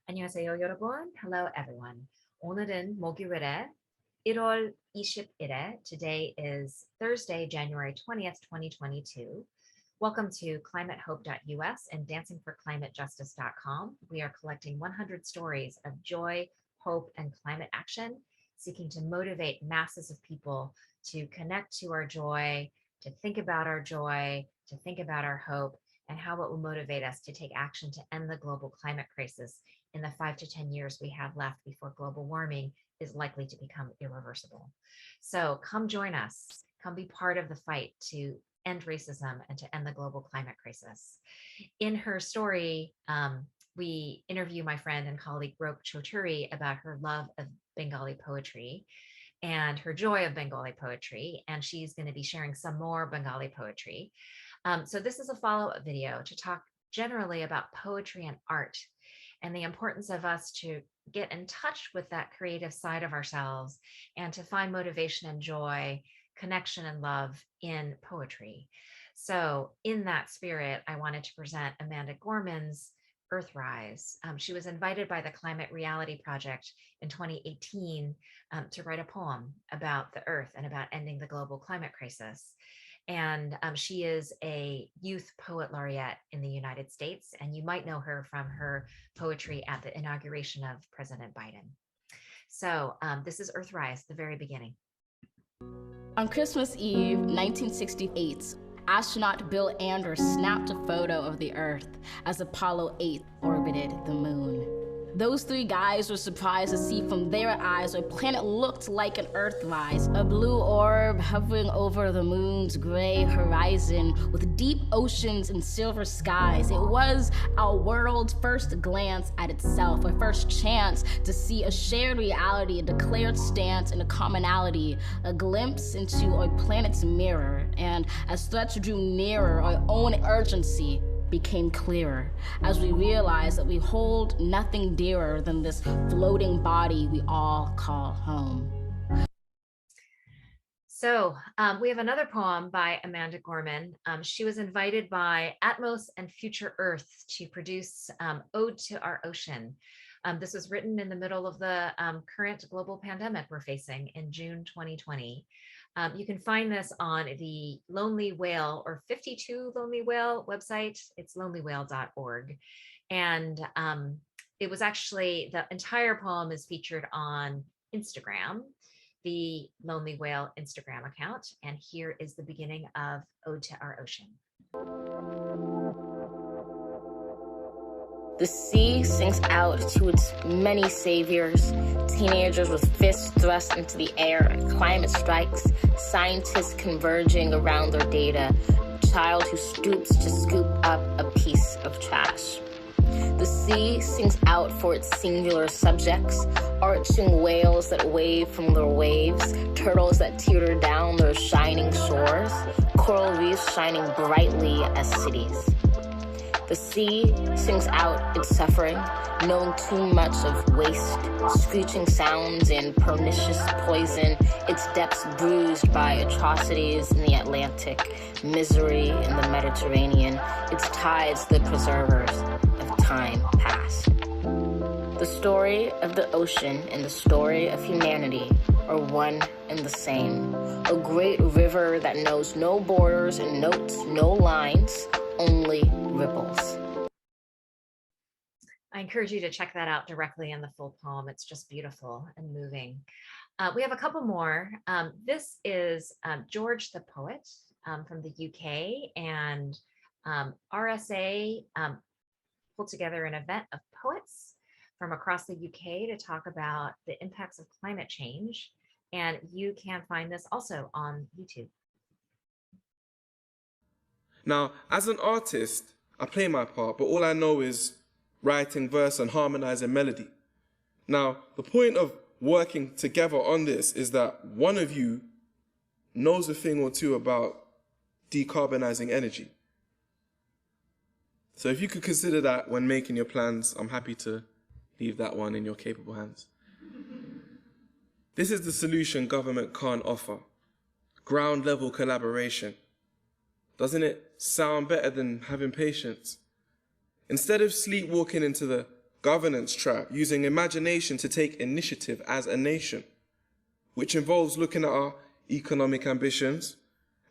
안녕하세요, 여러분. Hello, everyone. 오늘은 목요일에 1월 21일에, today is Thursday, January 20th, 2022. Welcome to climatehope.us and dancingforclimatejustice.com. We are collecting 100 stories of joy, hope, and climate action, seeking to motivate masses of people to connect to our joy, to think about our joy, to think about our hope, and how it will motivate us to take action to end the global climate crisis in the 5 to 10 years we have left before global warming is likely to become irreversible. So come join us, come be part of the fight to end racism and to end the global climate crisis. In her story, we interview my friend and colleague Roke Choturi about her love of Bengali poetry and her joy of Bengali poetry, and she's going to be sharing some more Bengali poetry. So this is a follow-up video to talk generally about poetry and art and the importance of us to get in touch with that creative side of ourselves and to find motivation and joy, connection and love in poetry. So in that spirit, I wanted to present Amanda Gorman's Earthrise. She was invited by the Climate Reality Project in 2018 to write a poem about the Earth and about ending the global climate crisis. And she is a youth poet laureate in the United States, and you might know her from her poetry at the inauguration of President Biden. So this is Earthrise, the very beginning. On Christmas Eve, 1968, astronaut Bill Anders snapped a photo of the Earth as Apollo 8 orbited the moon. Those three guys were surprised to see from their eyes what planet looked like an Earthrise, a blue orb hovering over the moon's gray horizon with deep oceans and silver skies. It was our world's first glance at itself, a first chance to see a shared reality, a declared stance, and a commonality, a glimpse into our planet's mirror. And as threats drew nearer, our own urgency became clearer as we realized that we hold nothing dearer than this floating body we all call home. So we have another poem by Amanda Gorman. She was invited by Atmos and Future Earth to produce Ode to Our Ocean. This was written in the middle of the current global pandemic we're facing in June 2020. You can find this on the Lonely Whale or 52 Lonely Whale website. It's lonelywhale.org. And it was actually, the entire poem is featured on Instagram, the Lonely Whale Instagram account. And here is the beginning of Ode to Our Ocean. The sea sinks out to its many saviors, teenagers with fists thrust into the air, climate strikes, scientists converging around their data, a child who stoops to scoop up a piece of trash. The sea sinks out for its singular subjects, arching whales that wave from their waves, turtles that teeter down their shining shores, coral reefs shining brightly as cities. The sea sings out its suffering, knowing too much of waste, screeching sounds and pernicious poison, its depths bruised by atrocities in the Atlantic, misery in the Mediterranean, its tides the preservers of time past. The story of the ocean and the story of humanity are one and the same. A great river that knows no borders and notes no lines, only ripples. I encourage you to check that out directly in the full poem. It's just beautiful and moving. We have a couple more. This is George the Poet from the UK, and RSA pulled together an event of poets from across the UK to talk about the impacts of climate change. And you can find this also on YouTube. Now, as an artist, I play my part, but all I know is writing verse and harmonizing melody. Now, the point of working together on this is that one of you knows a thing or two about decarbonizing energy. So if you could consider that when making your plans, I'm happy to leave that one in your capable hands. This is the solution government can't offer. Ground level collaboration. Doesn't it sound better than having patience? Instead of sleepwalking into the governance trap, using imagination to take initiative as a nation, which involves looking at our economic ambitions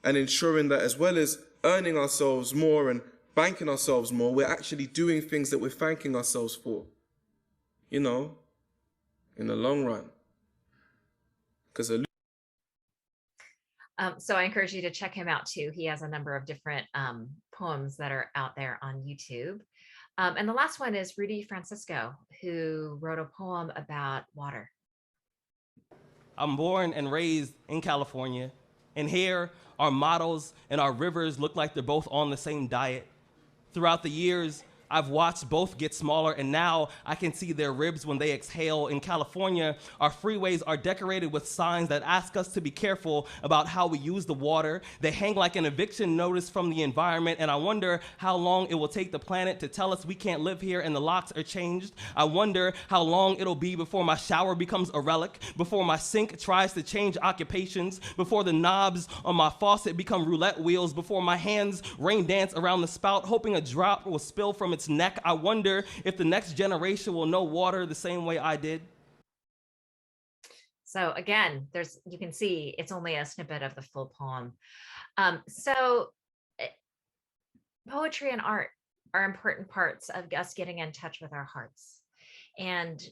and ensuring that as well as earning ourselves more and banking ourselves more, we're actually doing things that we're thanking ourselves for, you know, in the long run. Because so I encourage you to check him out too. He has a number of different poems that are out there on YouTube. And the last one is Rudy Francisco, who wrote a poem about water. I'm born and raised in California, and here our models and our rivers look like they're both on the same diet. Throughout the years, I've watched both get smaller, and now I can see their ribs when they exhale. In California, our freeways are decorated with signs that ask us to be careful about how we use the water. They hang like an eviction notice from the environment, and I wonder how long it will take the planet to tell us we can't live here and the locks are changed. I wonder how long it'll be before my shower becomes a relic, before my sink tries to change occupations, before the knobs on my faucet become roulette wheels, before my hands rain dance around the spout, hoping a drop will spill from its neck. I wonder if the next generation will know water the same way I did. So again, you can see it's only a snippet of the full poem. Poetry and art are important parts of us getting in touch with our hearts. And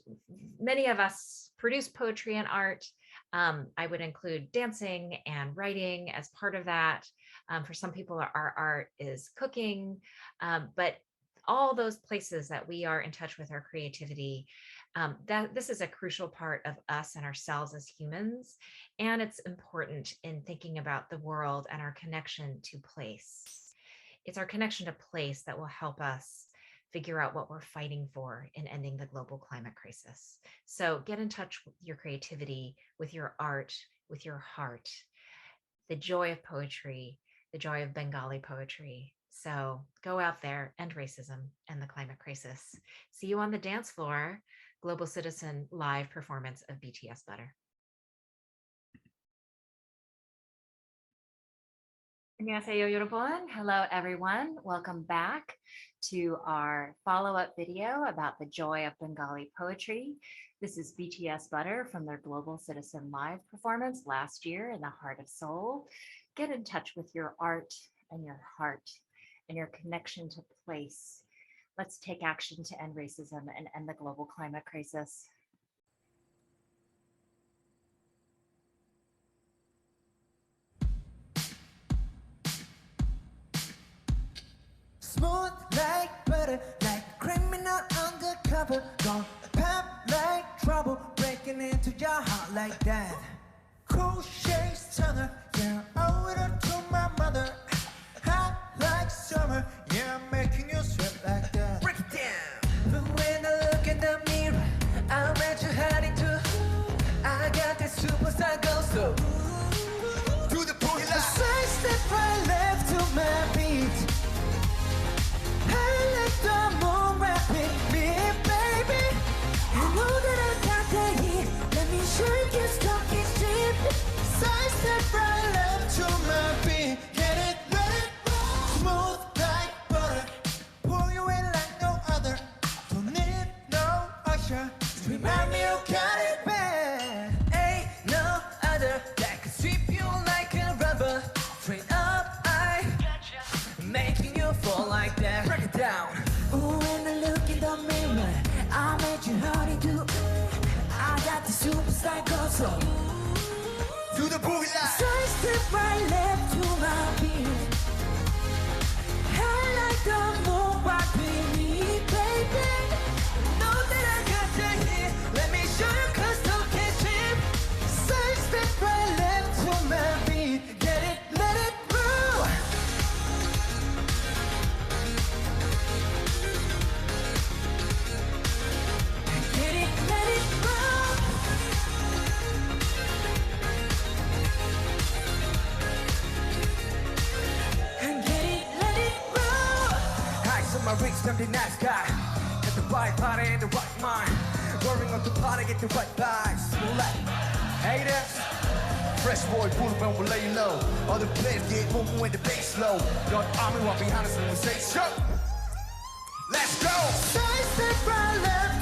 many of us produce poetry and art. I would include dancing and writing as part of that. For some people, our art is cooking, but all those places that we are in touch with our creativity, this is a crucial part of us and ourselves as humans. And it's important in thinking about the world and our connection to place. It's our connection to place that will help us figure out what we're fighting for in ending the global climate crisis. So get in touch with your creativity, with your art, with your heart, the joy of poetry, the joy of Bengali poetry. So go out there, end racism and the climate crisis. See you on the dance floor. Global Citizen live performance of BTS Butter. 안녕하세요, 여러분. Hello, everyone. Welcome back to our follow-up video about the joy of Bengali poetry. This is BTS Butter from their Global Citizen live performance last year in the Heart of Seoul. Get in touch with your art and your heart and your connection to place. Let's take action to end racism and end the global climate crisis. Smooth like butter, like criminal undercover. Gonna pop like trouble, breaking into your heart like that. Cool shades tongue, yeah, owe it up to my mother. Hot like summer, yeah, I'm making you sweat like that. Break it down. But when I look in the mirror, I'm at your heading too. I got that superstar glow, so do the boogie line. Side step right left to my beat. I like the moon rock with me, baby. You know that I got the heat. Let me show you stuck in deep. Side step right left to my beat. Get it, let it roll. Smooth like butter. Pour you in like no other. Don't need no usher. Remind me you got it bad. Ain't no other that can sweep you like a rubber. Straight up, I making you fall like that. Break it down. Ooh, when I look in the mirror, I make you honey do. I got the superstar go so. Do the boogie line. Side step right left to my beat. I like the moon rock with me, baby. Know that I got the hit. Let me show you cause no can chip. Side step right left to my beat. Get it, let it roll. Get it, let it roll. And get it, let it roll. Eyes on my reach, I'm the nice guy. Got the right body and the right mind. Worrying on the party, get the right vibes. Like haters. Fresh boy, bullpen will lay low. Other players get moving when the bass low. Your army walk behind us when we say show. Let's go. Side step right left.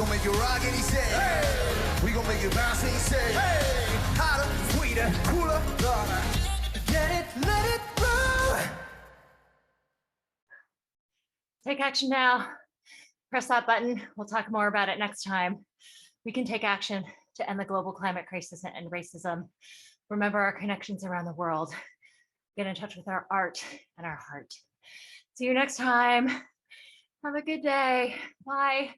gon' make you rock and he say, hey. We gon' make you bounce and he say, hey. Hotter, sweeter, cooler, harder. Get it, let it grow. Take action now. Press that button. We'll talk more about it next time. We can take action to end the global climate crisis and racism. Remember our connections around the world. Get in touch with our art and our heart. See you next time. Have a good day. Bye.